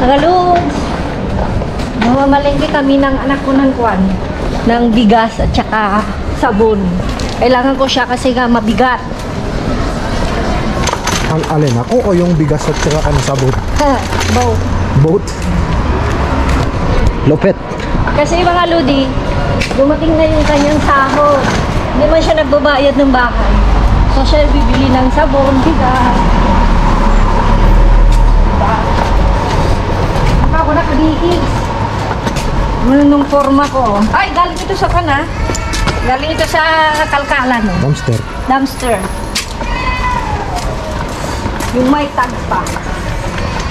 Mga Lods, mamamalengke kami ng anak ko ng kwan, ng bigas at saka sabon. Kailangan ko siya kasi nga mabigat. Alin ako o yung bigas at saka ano, sabon? Both. Both? Lupit. Kasi mga Lodi, dumating na yung kanyang sahod. Hindi man siya nagbabayad ng bahay. So siya bibili ng sabon, bigas. Baka ako nakabihis. Nung forma ko. Ay, galing ito sa kana. Galing ito sa kalkalan. No? Dumpster. Dumpster. Yung may tag pa.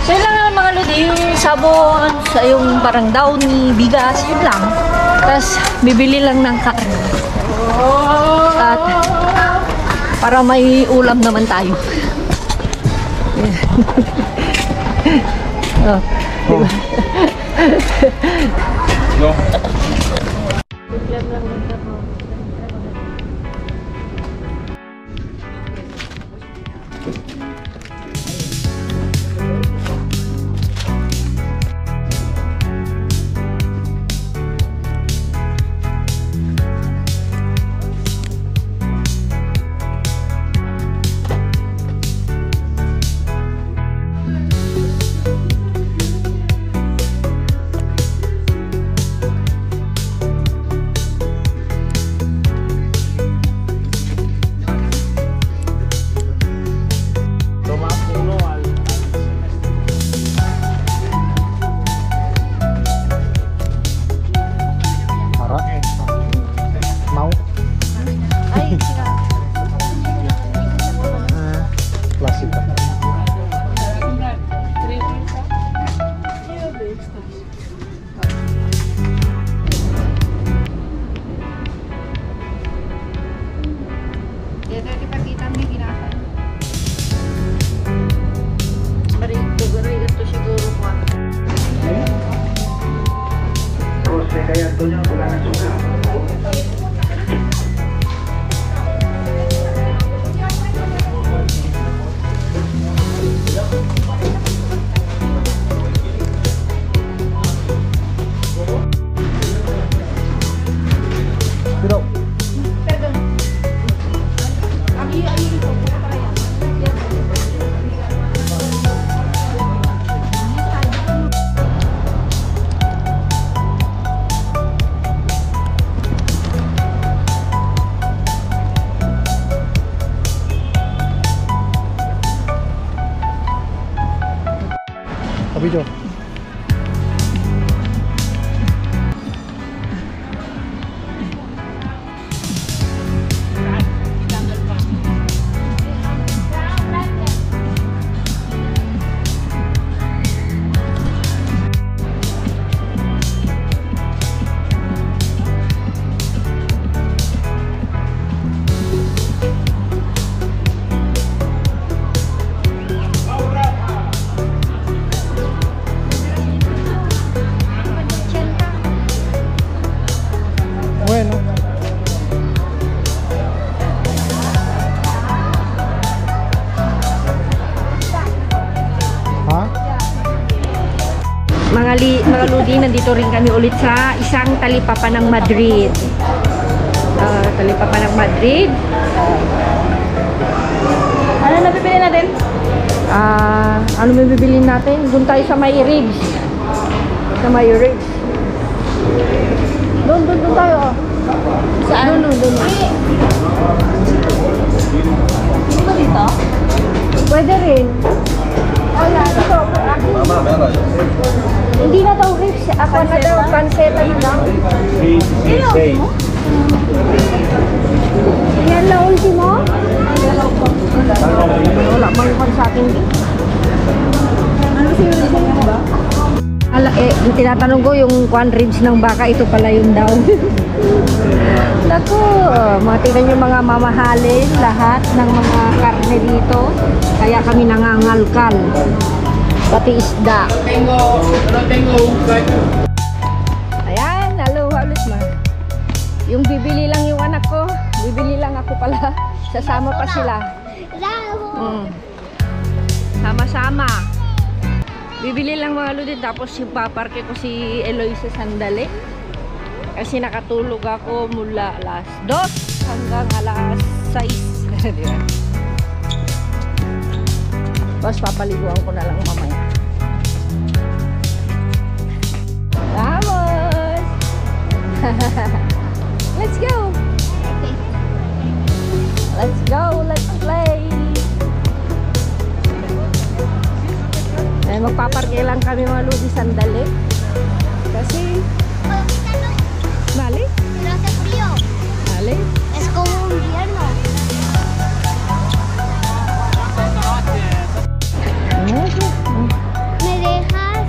So yun lang naman mga Lodi, yung sabon, yung parang downy, bigas, yun lang. Tapos bibili lang ng karne. At para may ulam naman tayo. Oh, diba? No. Video. Bueno. Ha? Mga Lodi, nandito rin kami ulit sa isang talipapa ng Madrid. Talipapa ng Madrid. Ano na bibili natin? Ano may bibili natin? Doon tayo sa may ribs. Sa may ribs. Doon tayo. Saan? Doon. Hindi ba dito? Pwede rin. Wala, dito. Hindi na daw ribs. Ako na daw, panseta na daw. Yan na ultimo? Wala bang ikon sa akin din? Ano si ultimo ba? Tinatanong ko yung kwan ribs ng baka, ito pala yun daw. Naku, matingnan yung mga mamahalin lahat ng mga karne dito. Kaya kami nangangalkal. Pati isda. Ayan, aloha ulit ma. Yung bibili lang yung anak ko, bibili lang ako pala. Sasama pa sila. Sama-sama. Bibili lang mga lodi, tapos paparke ko si Eloy sa sandali. Kasi nakatulog ako mula alas 2 hanggang alas 6. Diba? Tapos papaliguan ko na lang mamaya. Vamos! Let's go! Let's go! Let's play! Eh, magpaparke lang kami mga lodi sandali. Kasi vale, Pero hace frío. vale. Es como invierno. ¿Me dejas?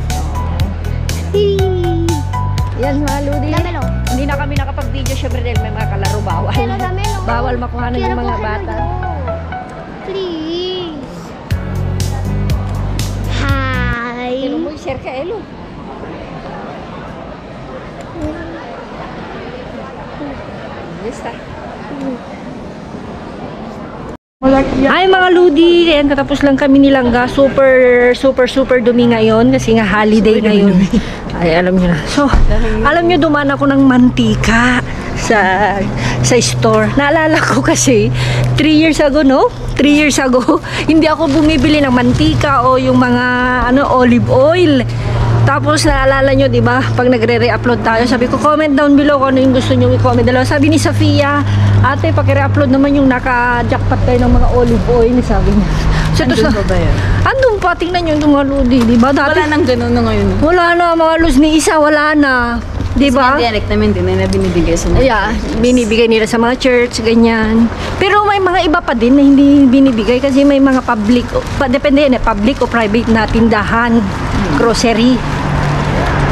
Sí. Yan mga lodi. Dámelo. Hindi na kami nakapag-video syempre dahil may mga kalaro bawal. Pero dámelo. Bawal makuha ng Quiero mga cogerlo bata. yo. Please. Hi. Pero mo share ka Elo. Basta. Ay mga ludi, ayan katapos lang kami nilangga. Super dumi ngayon kasi nga holiday ngayon. Ay alam niyo na. So, alam niyo dumaan ako ng mantika sa store. Naalala ko kasi 3 years ago, no? 3 years ago, hindi ako bumibili ng mantika o yung mga olive oil. Tapos naalala nyo, di ba? Pag nagre-re-upload tayo, sabi ko, comment down below kung ano yung gusto nyo i-comment. Sabi ni Safia, ate, pag-re-upload naman yung naka-jackpot kayo ng mga olive oil, sabi niya. So, Andun pa ba yan? Andun pa, tingnan nyo yung mga lodi, di ba? Dati, Wala nang ganun na ngayon. wala na, mga luz ni isa, wala na. Di ba? Kasi dialect namin din na binibigay sa mga Yeah, binibigay nila sa mga church, ganyan. Pero may mga iba pa din na hindi binibigay kasi may mga public, depende yan, public o private na tindahan, grocery.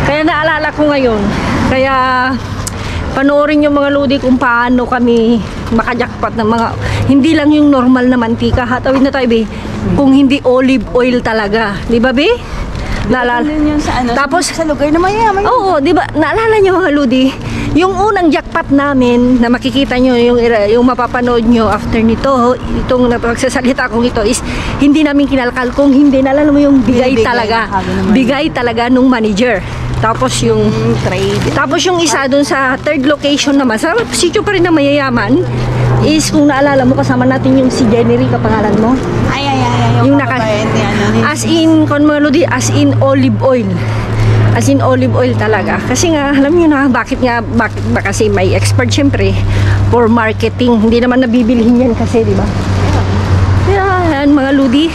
Kaya naalala ko ngayon, kaya panoorin yung mga lodi kung paano kami makajakpat ng mga, hindi lang yung normal na mantika, hatawid na tayo, be, kung hindi olive oil talaga. Di ba, be? Naalala. Yun yung sa ano, Tapos, sa lugar na mayaman. oo, di ba? Naalala niyo mga lodi, yung unang jackpot namin na makikita nyo, yung mapapanood nyo after nito, itong napagsasalita kong ito is hindi namin kinalkal kung hindi, naalala mo yung bigay Binibigay talaga. na kagad ng Bigay talaga nung manager. Tapos yung Trade. tapos yung isa doon sa third location naman, sa sitio pa rin na mayayaman, is kung naalala mo, kasama natin yung si Jenny, kapangalan mo. Ay. Yung kababayan ni ano. As in, kung mga lodi, as in olive oil. As in olive oil talaga. Kasi nga, alam nyo na, bakit ba kasi may expert syempre for marketing. Hindi naman nabibilhin yan kasi, di ba? Kaya, yan, mga lodi,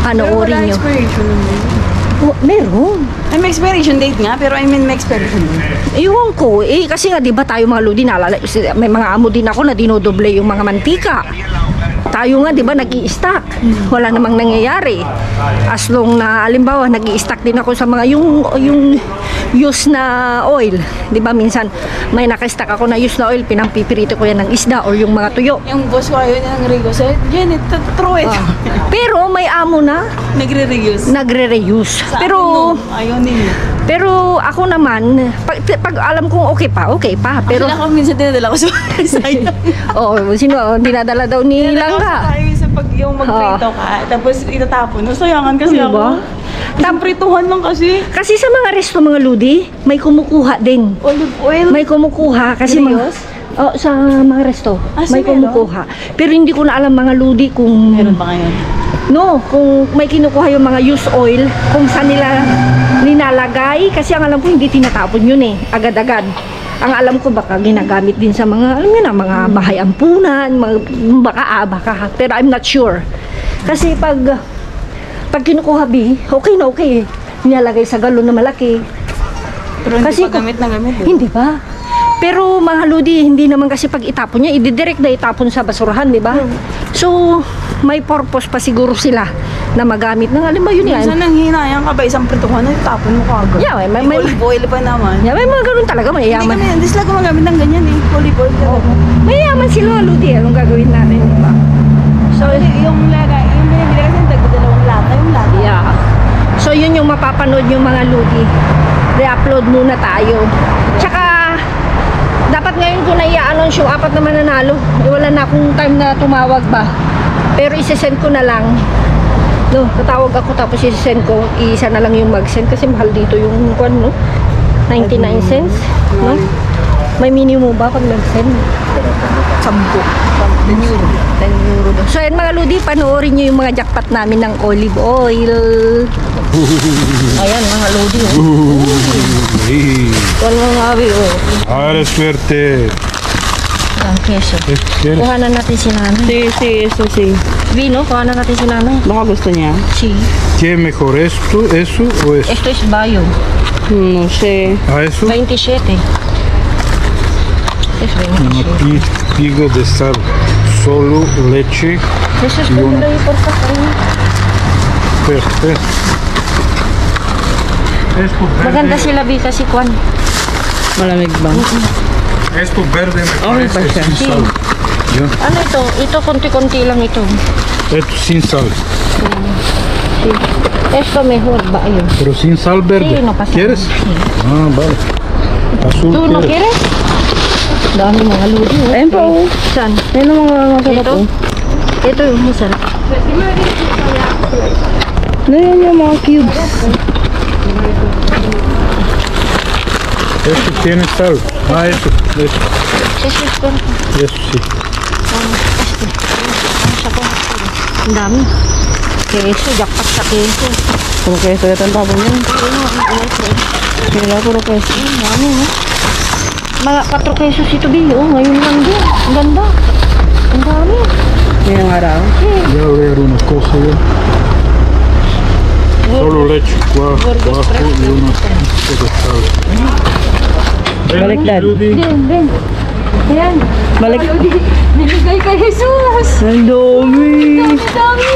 panoorin nyo. expiration nun. Oh, meron. Ay, may expiration date nga, pero I mean may expiration date. Ewan ko, kasi nga, di ba tayo mga lodi, naalala, may mga amo din ako na dinodoble yung mga mantika. Tayo nga, di ba, nag-i-stock. Wala namang nangyayari. As long na, alimbawa, nag-i-stock din ako sa mga, yung used na oil. Di ba, minsan, may naka-stock ako na used na oil, pinampipirito ko yan ng isda or yung mga tuyo. Yung boss ko ayaw niya ng Rigo. Sabi, Janet, throw it. Pero, may amo na, Nagre-reuse. nagre-reuse. Sa Pero, akin, no, ayaw nila. pero ako naman, pag alam kong okay pa. Pero, Actually, ako minsan dinadala ko sa side. sino, dinadala daw ni Langga. Tayo sa pag yung magprito ka, tapos itatapon. Nasayangan kasi Ano ako. ba? Prituhan lang kasi. Kasi sa mga resto, mga ludi, may kumukuha din. Olive oil. May kumukuha kasi Serious? sa mga resto Ah, may meron? kumukuha. Pero hindi ko na alam mga ludi kung Meron ba ngayon? no, kung may kinukuha yung mga used oil, kung saan nila nilalagay, kasi ang alam ko hindi tinatapon yun agad-agad. Ang alam ko baka ginagamit din sa mga, alam niyo na, mga bahay ampunan, baka, pero I'm not sure. Kasi pag kinukuha okay na okay. Nilalagay sa galon na malaki. Pero hindi Kasi pa gamit na gamit eh. Hindi ba? Pero mga ludi, hindi naman kasi pag itapon niya, ididirect na itapon sa basurahan, di ba? So, may purpose pa siguro sila na magamit ng, alam ba yun yan? Minsan nang hinayang ka ba isang prituhan na itapon mo kagad. Yeah, may Olive oil pa naman. yeah, may mga ganun talaga, mayayaman. Hindi sila gumagamit ng ganyan eh. Olive oil talaga. Mayayaman sila mga ludi, anong gagawin natin, di ba? So, yung lagay, yung binibili kasi dalawang lata, yung lata. Yeah. So, yun yung mapapanood yung mga ludi. Re-upload muna tayo. Tsaka, dapat ngayon ko na i-announce yung 4 na mananalo. Wala na akong time na tumawag ba. Pero isesend ko na lang. No, tatawag ako tapos i-send ko, isa na lang yung mag-send kasi mahal dito yung kwan, no? 99 cents, no? May minimum ba pag nag-send? 10 euro. 10 euro daw. So, yan mga Lodi, panoorin nyo yung mga jackpot namin ng olive oil. Ayan, mga Lodi, oh. Wala mga abi, oh. Ahora suerte. Ang keso. ¿Quieres? Kuhanan natin si nanay. Sí. Vino, kuhanan natin si nanay. Baka gusto niya. Si. ¿Qué es mejor, esto, eso o eso? Esto es bayo. No sé. ¿A eso? 27. Es 27. Pigo de sal, solo leche. Eso es como lo por favor. Perfecto. Esto Maganda verde, sila Vika si Kwan. Malamig ba? esto verde me Okay pa parece siya. sin sal. Yo- Ano ito? Ito konti-konti lang ito. Esto sin sal, Sí. Esto mejor ba ayun. pero sin sal verde. Sí, no pasa ¿Quieres? nada. Ah, vale. Azul ¿Tú no quieres. quieres? Dami mga ludi. Oh. Ayun pa, oh. Saan? Ayun ang mga masarap Ito? oh. Ito yung masarap. Ano yan yung mga cubes? Esto tiene sal. Ah, eso. Eso es con... Eso sí. Ang dami. Keso, jackpot sa keso. Puro keso yata ang tapon yun. Kaya puro keso. Ang dami, no? Mga 4 pesos ito, Bi. Oh, ngayon lang din. Ang ganda. Ang dami. Ngayong araw. Voy a ver una cosa yo. Solo leche, cuajo y una poquito de sal. Baliktad. Ben. Ayan. Balik. Lodi, binigay kay Jesus. Ang dami. Ang dami.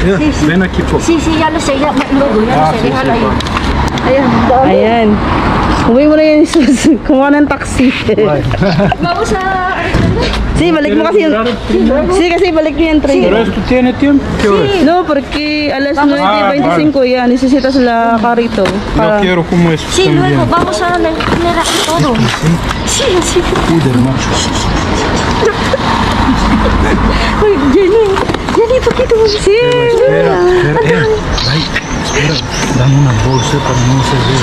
Ya, ven aquí por Si, ya lo sé. Ya, logo. Ya lo Ah, sé. sí, Déjalo sí, ahí. Ayan. Dami. Ayan. Uwi mo na yan, Jesus. Kumuha ng taxi. Vamos a... Sí, balik mo kasi yung... Sí, kasi balik mo yung train. Pero esto tiene tiempo. ¿Qué hora es? No, porque alas Ah, 9:25 yan. Necesitas la carrito. Yo Para... quiero como esto Sí, también. luego vamos a tener aquí todo. Sí. Uy, del macho. Uy, Jenny, poquito. Sí. Espera. Ay, espera. Dame una bolsa para no se ver.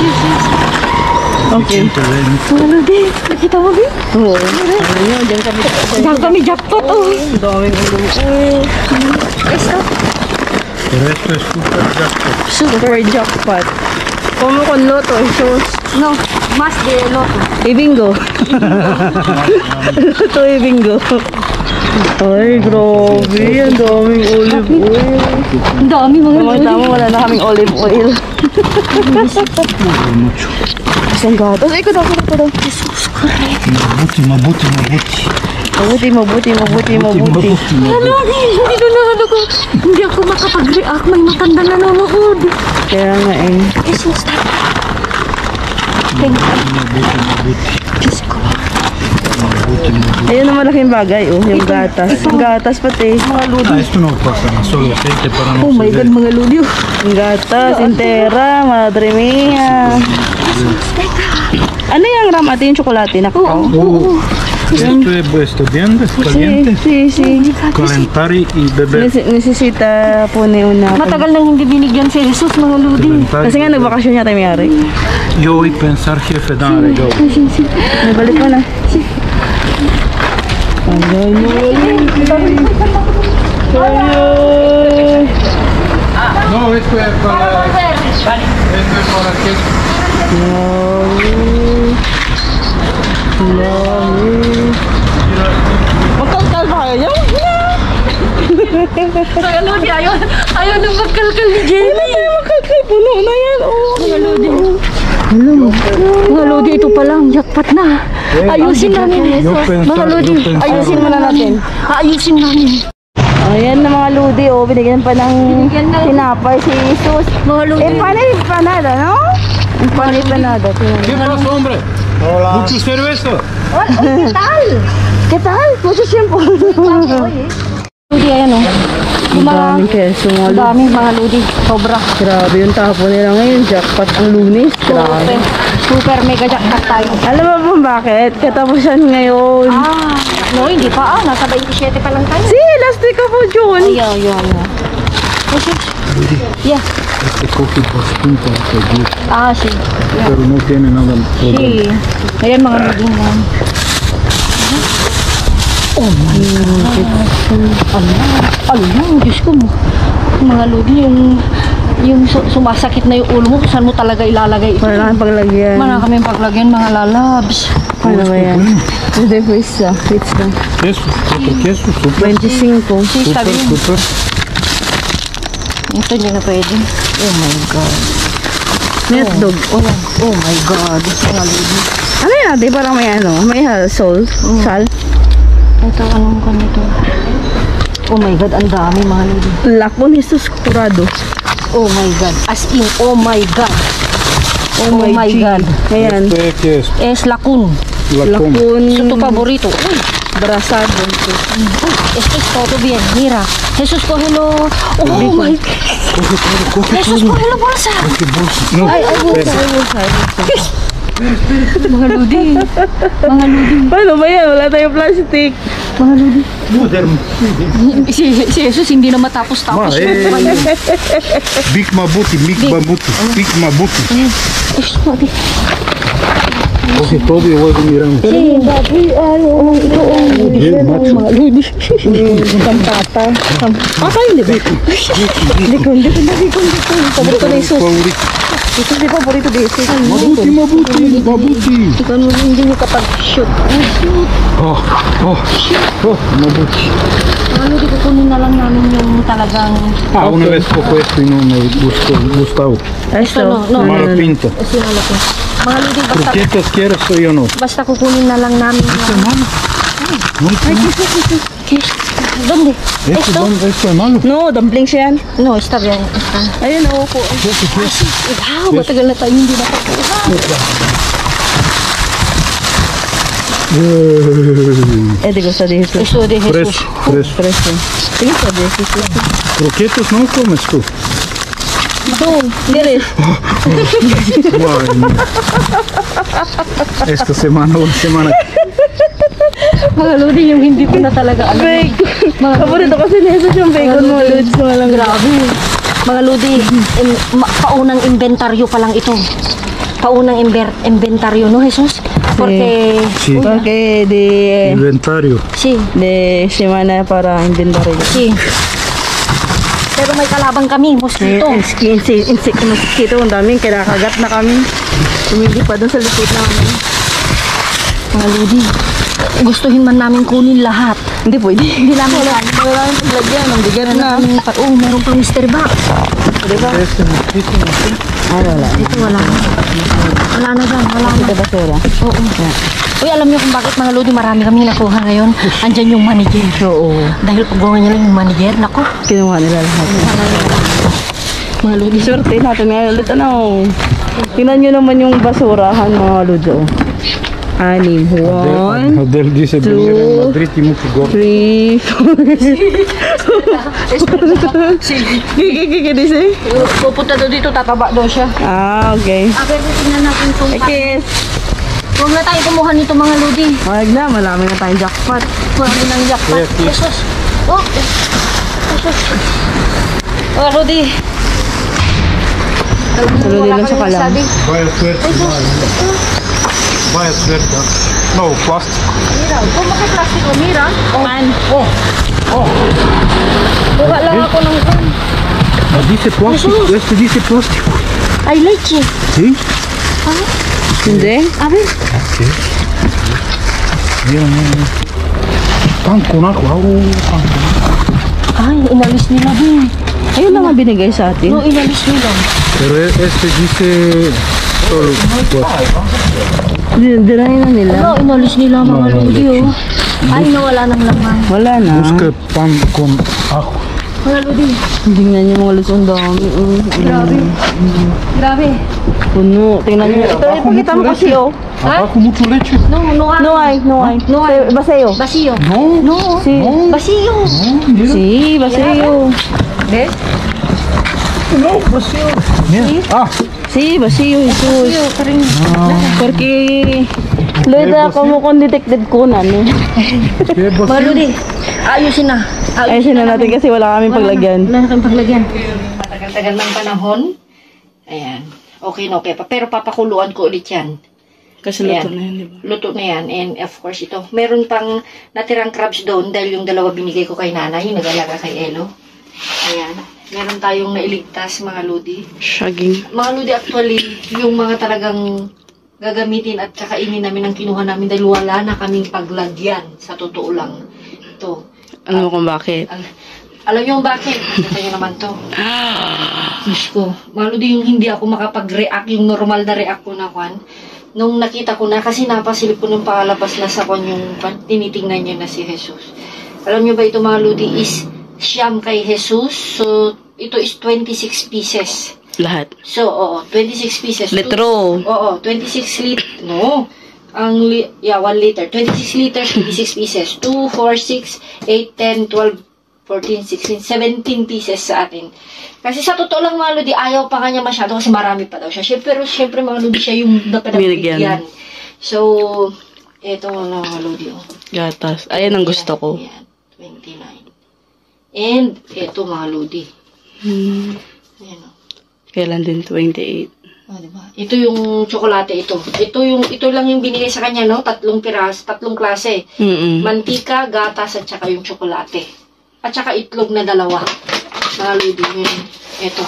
Okay. Mga Lodi, nakita mo, Bi? Oo. Ano yun? Diyan kami. Diyan kami jackpot, oh. Ang daming ulo. Esto. Pero esto es super jackpot. Super jackpot. Como con loto, Jesus. No, más de loto. Ibingo. Loto ibingo. Ay, grabe. Ang daming olive oil. Ang dami mga Lodi. Tama, wala na kaming olive oil. Mucho. Isang gatas. Ay, ikaw daw. Mabuti. Mabuti. Mga Lodi, hindi doon na ko. Hindi ako makapag-react. May matanda nanonood. Kaya nga eh. Jesus, thank you. Diyos ko. Ayun ang malaking bagay, oh. Yung gatas. Yung gatas pati. Mga Lodi. Ah, esto no pasa nada, solo aceite para no Oh my se God, ver. mga Lodi. Yung gatas, entera, madre mia. Ano yung ram ate yung tsokolate na kakao? Esto es esto, ¿entiendes? Caliente. Sí. Calentar y beber. Necesita po ni una. Matagal nang hindi binigyan si Jesus, mga Lodi. Calentar Kasi nga nagbakasyon yata may ari. Yo voy a pensar jefe, dale, go. Nabalik mo na. No, esto es para... Esto es para que... Magkalkal ba kayo? Mga Lodi, ayaw nang magkalkal ni Jenny. Magkalkal, puno na yan. Mga Lodi. Mga Lodi, ito pa lang. Jackpot na. Ayusin namin. Yo Mga Lodi, pensar... ayusin muna natin. Ayusin namin. Ayan na mga ludi, oh. Binigyan pa ng Binigyan na. tinapay si Jesus. Mga Lodi. Paano yung panada, no? Paano yung panada? ¿Qué pasa, hombre? Hola. ¿Mucho cerveza? ¿Qué tal? ¿Qué tal? Mucho tiempo. Lodi, ayan o. Ang daming keso mga Ang ludi. dami mga Lodi. Sobra. Grabe yung tapo nila ngayon. Jackpot ang Lunes. Grabe. Super mega jackpot tayo. Alam mo ba bakit? Katapusan ngayon. No, hindi pa. Nasa 27 pa lang tayo. Si, last week ako, June. Ayaw. Rudy, Yeah. este coffee por punto de good, Ah, sí. pero no tiene nada problema. Sí. Ayan mga lodi na. Oh my God. Allah, Diyos ko mo. Mga lodi, yung sumasakit na yung ulo mo, kung saan mo talaga ilalagay ito. Wala kang paglagyan. Mana kami paglagyan mga lalabs. Ano ba yan? Hindi, pizza. Pizza. Queso, otro queso, super, 25. Sí, está super, bien. super. Ito hindi na pwede. Oh my God. Hotdog. Oh my God. Mga lodi. Ano yan ate? Parang may ano? May salt? Salt? Ito, anong ganito? Oh my God, ang dami mga lodi. Lakon Jesus Curado. Oh my God. As in, oh my God. Oh my G. God. Ayan. Este que es Es lakun. la coma. Lakon. Ito tu favorito. Uy, Brasado. esto es todo bien. Mira. Jesús, cógelo. Oh my God. Coge Jesús, todo. cógelo bolsa. Coge bolsa. No, Ay, mga lodi. Mga lodi. Paano ba yan? Wala tayong plastic. Mga lodi. moderno. Si Jesus hindi na matapos-tapos. Ma, Big Mabuti, Big Mabuti, Big Mabuti. Coge todo y luego miramos. Si, Bien, macho. Pata. Pata hindi ba? paborito ni Jesus. Favorito. Ito di paborito di Jesus. Mabuti, Mabuti, Mabuti. Ikaw mo hindi mo kapag-shoot. Shoot. Oh, Mabuti. Ano, di kukunin na lang namin yung talagang... Ah, una vez cojo esto y no me gustó, Gustavo. Ito, no. Mala pinta. Sinala ko. Mga lodi, basta, ¿Croquetas quieres o no? basta kukunin na lang namin yung... Kiss. ¿Dónde? ¿Esto? Esto es malo. No, dumplings yan. No, está bien. Está. Ayun, opo. Wow, matagal na tayo hindi nakakakuha. Eh, di gusto di Jesus. Eso de Jesus. Fresco, fresco. Preso. Sige po, di Jesus. ¿Croquetas no comes tú? Ito, dire. Ay, no. Esta semana o la semana. Mga lodi, yung hindi ko na talaga alam. Bacon. Paborito kasi ni Jesus yung bacon mo, Lods. Walang Grabe. Mga lodi, paunang inventaryo pa lang ito. Paunang inventaryo, no, Jesus? Porque... Sí. Porque Inventario. Sí, de semana para inventory. sí. Pero may kalabang kami, mosquito. Mosquito, ang daming kinakagat na kami. Tumili pa doon sa likod namin. Mga lodi, gustuhin man namin kunin lahat. Hindi pwede. Hindi namin kaya. Wala nang paglagyan, ang bigat na. Oh, meron pang Mr. Box. Diba? Este mosquito. Ah, wala. Ito wala na. Wala na dyan, wala na. Ito basura. Oo. Uy, alam niyo kung bakit mga lodi marami kami nakuha ngayon? Andyan yung manager. Oo. Dahil paggawa niya lang yung manager, nako. Kinuha nila lahat. Mga lodi. Swerte natin ngayon ulit. Ano? Tingnan nyo naman yung basurahan mga ludo. 6. 1, Adel dice venir en Madrid y mucho gordo. 3, 4. Kiki dice? Pupunta daw dito, tataba daw siya. Ah, okay. Okay, tingnan natin itong Okay. Huwag na tayo kumuha nito mga lodi. Wag na, malami na tayong jackpot. Marami ng jackpot. Yes, yes. Jesus. Oh, Jesus. Mga lodi. Lodi lang sa kalam. Sabi, Vaya suerte. Vaya suerte. No, plástico. mira, kung makiplastic o mira. Man. Buka lang ako ng Dice plástico. Este dice plástico. ay leche. ¿Sí? Hindi? A ver. Mira. Pan con ajo. Pan con ajo. Ay, inalis nila din. Ayun lang ang binigay sa atin. No, inalis nila. Pero este dice solo plástico. Dirahin na nila. No, inalis nila mga lodi oh. Ay, nawala ng laman. Wala na. Busca pan con ajo. Mga lodi. Tingnan niyo mga lusong dami. Grabe. Grabe. Puno. Tingnan niyo. Ito, ipakita mo kasi oh. Abajo mucho leche. No, no hay. No hay, no hay. No hay. Basayo. Vacío. No. No. Sí. Vacío. Mira. Sí, basayo. ¿Ves? No, vacío. Mira. Ah. Sí, basayo, Jesus. Vacío, karing. Porque Loida, como con detected ko na, no? ¿Qué Mga vacío? lodi. Ayusin na. Ayusin na natin kasi wala kaming paglagyan. Wala na kami paglagyan. Matagal-tagal ng panahon. Ayan. Okay na okay pa. Pero papakuluan ko ulit yan. Kasi luto na yan, di ba? Luto na yan. And of course, ito. Meron pang natirang crabs doon dahil yung dalawa binigay ko kay nanay. Yung nag-alaga kay Elo. Ayan. Meron tayong nailigtas, mga lodi. Shagging. Mga lodi, actually, yung mga talagang gagamitin at kakainin namin ang kinuha namin dahil wala na kaming paglagyan. Sa totoo lang. Ito. Ano kung bakit? Alam niyo kung bakit? Nakita niyo naman to. Diyos ko. Mga lodi, yung hindi ako makapag-react, yung normal na react ko na kwan. Nung nakita ko na, kasi napasilip ko nung palabas na sa kwan yung tinitingnan niya na si Jesus. Alam niyo ba ito mga lodi is siyam kay Jesus. So, ito is 26 pieces. Lahat. So, oo, 26 pieces. Litro. Oo, 26 liter. No. 1 liter. 26 liters, 26 pieces. 2, 4, 6, 8, 10, 12, 14, 16, 17 pieces sa atin. Kasi sa totoo lang mga lodi, ayaw pa kanya masyado kasi marami pa daw siya. Pero syempre mga lodi siya yung napanabigyan. So, eto mga lodi. Oh. Gatas. Ayan ang gusto ko. Ayan, 29. And, eto mga lodi. Ayan o. Kailan din 28. Oh, diba? Ito yung tsokolate ito. Ito lang yung binigay sa kanya, no? 3 klase. Mantika, gatas, at saka yung tsokolate. At saka itlog na 2. Mga lodi, yun. Ito.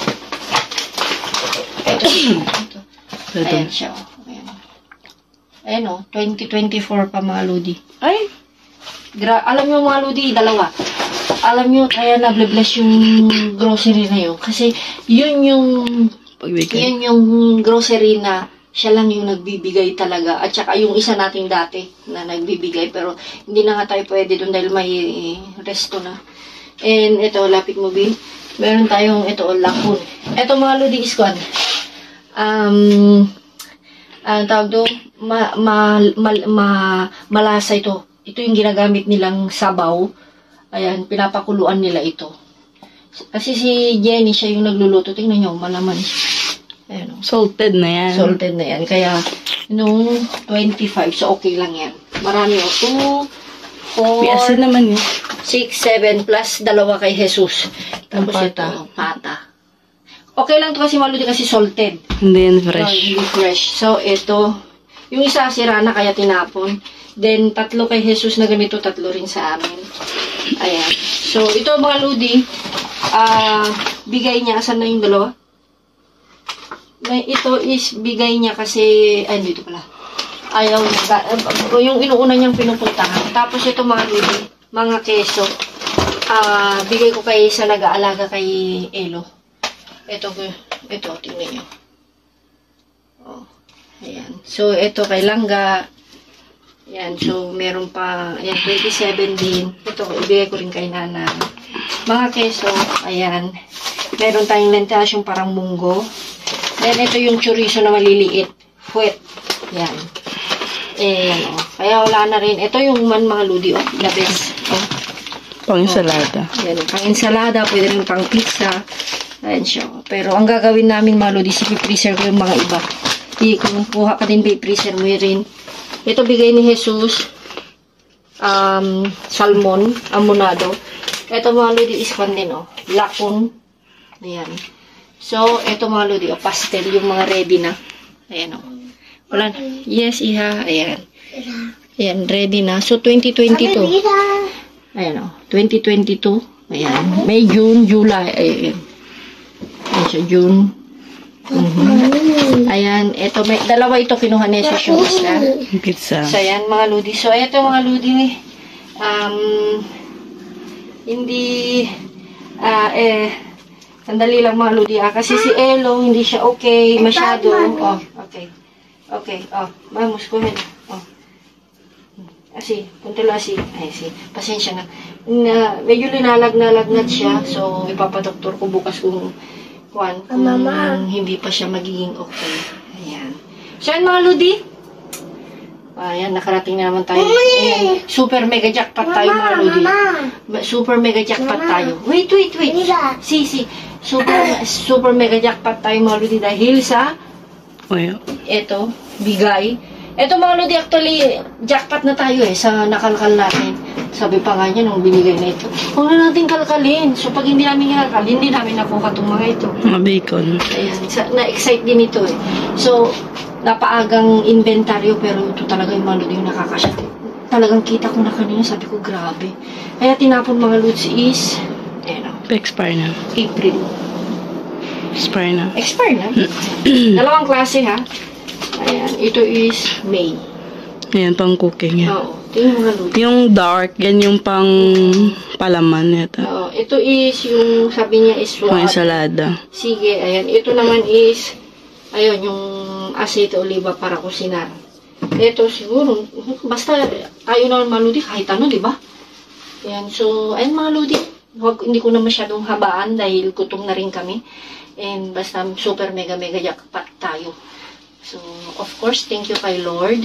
Ayan siya. Ayan o. 2024 pa mga lodi. Ay! Alam nyo mga lodi, 2. Alam nyo, kaya na-bless yung grocery na yun. Kasi yun yung grocery na siya lang yung nagbibigay talaga. At saka yung isa nating dati na nagbibigay. Pero hindi na nga tayo pwede doon dahil may resto na. And ito, lapit mo, Bill. Meron tayong ito, lakun. Ito mga lodi is kwan. Tawag doon, malasa ito. Ito yung ginagamit nilang sabaw. Ayan, pinapakuluan nila ito. Kasi si Jenny, siya yung nagluluto. Tingnan nyo, malaman. Ayan, Salted na yan. Salted na yan. Kaya, nung 25, so okay lang yan. Marami o. 2, 4, May asin naman yun. 6, 7, plus 2 kay Jesus. Tapos ito, pata. Okay lang to kasi maludi kasi salted. Hindi yan fresh. Hindi fresh. So, ito, yung isa sira na kaya tinapon. Then, 3 kay Jesus na ganito, 3 rin sa amin. Ayan. So, ito mga ludi, bigay niya, asan na yung 2? Ito is bigay niya kasi, ay, dito pala. Ayaw niya, yung inuuna niyang pinupuntahan. Tapos ito mga ludi, mga keso, bigay ko kay sa nag-aalaga kay Elo. Ito, tingnan niyo. Oh, ayan. So, ito kay Langga. Ayan, so meron pa, ayan, 27 din. Ito, ibigay ko rin kay Nana. Mga keso, ayan. Meron tayong lentas yung parang munggo. Then, ito yung chorizo na maliliit. Fuet. Ayan. Ayan, oh. Kaya wala na rin. Ito yung mga ludi, oh. The best. Oh. Pang-insalada. Ayan, pang-insalada. Pwede rin pang-pizza. Ayan siya. Pero ang gagawin namin mga ludi, si-freezer ko yung mga iba. Kung kuha ka din, freezer mo rin. Ito bigay ni Jesus, salmon, amunado. Ito mga lodi is pan din, oh. Lakon. Ayan. So, ito mga lodi, oh, pastel, yung mga ready na. Ayan, oh. Wala na. Yes, iha. Ayan. Ayan, ready na. So, 2022. Ayan, oh. 2022. Ayan. May June, July. Ayan. Ayan siya, June. Ayan, ito, may 2 ito kinuha ni Jesus yung isa. Pizza. So, ayan, mga ludi. So, ito mga ludi, hindi, sandali lang mga ludi, kasi si Elo, hindi siya okay, masyado. Oh, okay. Okay, oh, mamus ko yun. Oh. Asi, puntala asi. Ay, si, pasensya na. Medyo linalagnat siya, so, ipapadoktor ko bukas kung hindi pa siya magiging okay. Ayan. So, yan mga ludi. Ayan, nakarating na naman tayo. Ayan, super mega jackpot tayo mga ludi. Super mega jackpot tayo. Wait. Si. Super mega jackpot tayo mga ludi dahil sa eto, bigay. Eto mga ludi, actually, jackpot na tayo sa nakalkal natin. Sabi pa nga niya nung binigay na ito, huwag na natin kalkalin. So pag hindi namin kalkal, hindi namin nakuha itong mga ito. Mga bacon. Ayan, na-excite din ito eh. So, napaagang inventaryo pero ito talaga yung mga yung nakakasya. Talagang kita ko na kanina, sabi ko grabe. Kaya tinapon mga lods is, Expire na. April. Expire na. Expire na. Dalawang klase ha. Ayan, ito is May. Ayan, pang cooking yan. Oo, ito yung mga lods. Yung dark, yan yung pang palaman nito. Oo, ito is yung sabi niya is Pang what? ensalada. Sige, ayan. Ito naman is, ayun, yung aceite oliva para kusinar. Ito siguro, basta tayo naman maludi kahit ano, di ba? Ayan, so, ayun mga ludi. Hindi ko na masyadong habaan dahil gutom na rin kami. And basta super mega jackpot tayo. So, of course, thank you kay Lord.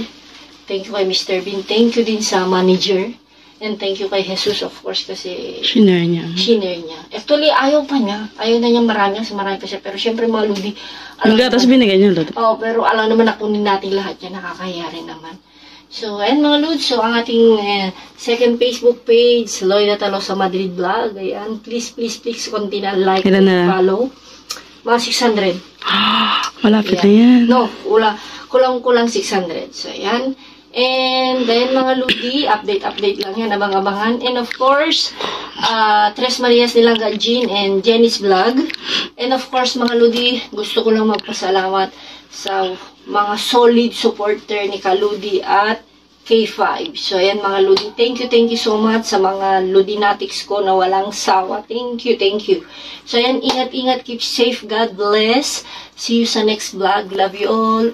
Thank you kay Mr. Bean. Thank you din sa manager. And thank you kay Jesus, of course, kasi Shinare niya. shinare niya. Actually, ayaw pa niya. Ayaw na niya marami pa siya. Pero syempre, mga ludi. Yung gatas binigay niya lahat. Oh, pero alam naman na kunin natin lahat yan. Nakakahiya rin naman. So, ayan mga lods. So, ang ating second Facebook page, Loida Talosa Madrid Vlog. Ayan. Please, konti na like Ilan and na? follow. Mga 600. Malapit na Ayan. yan. No, kulang 600. So, ayan. And then, mga ludi, update lang yan, abang-abangan. And of course, Tres Marias Nilangga Jean and Jenny's Vlog. And of course, mga ludi, gusto ko lang magpasalamat sa mga solid supporter ni Kaludi at K5. So, ayan mga ludi. Thank you so much sa mga ludinatics ko na walang sawa. Thank you. So, ayan, ingat, keep safe. God bless. See you sa next vlog. Love you all.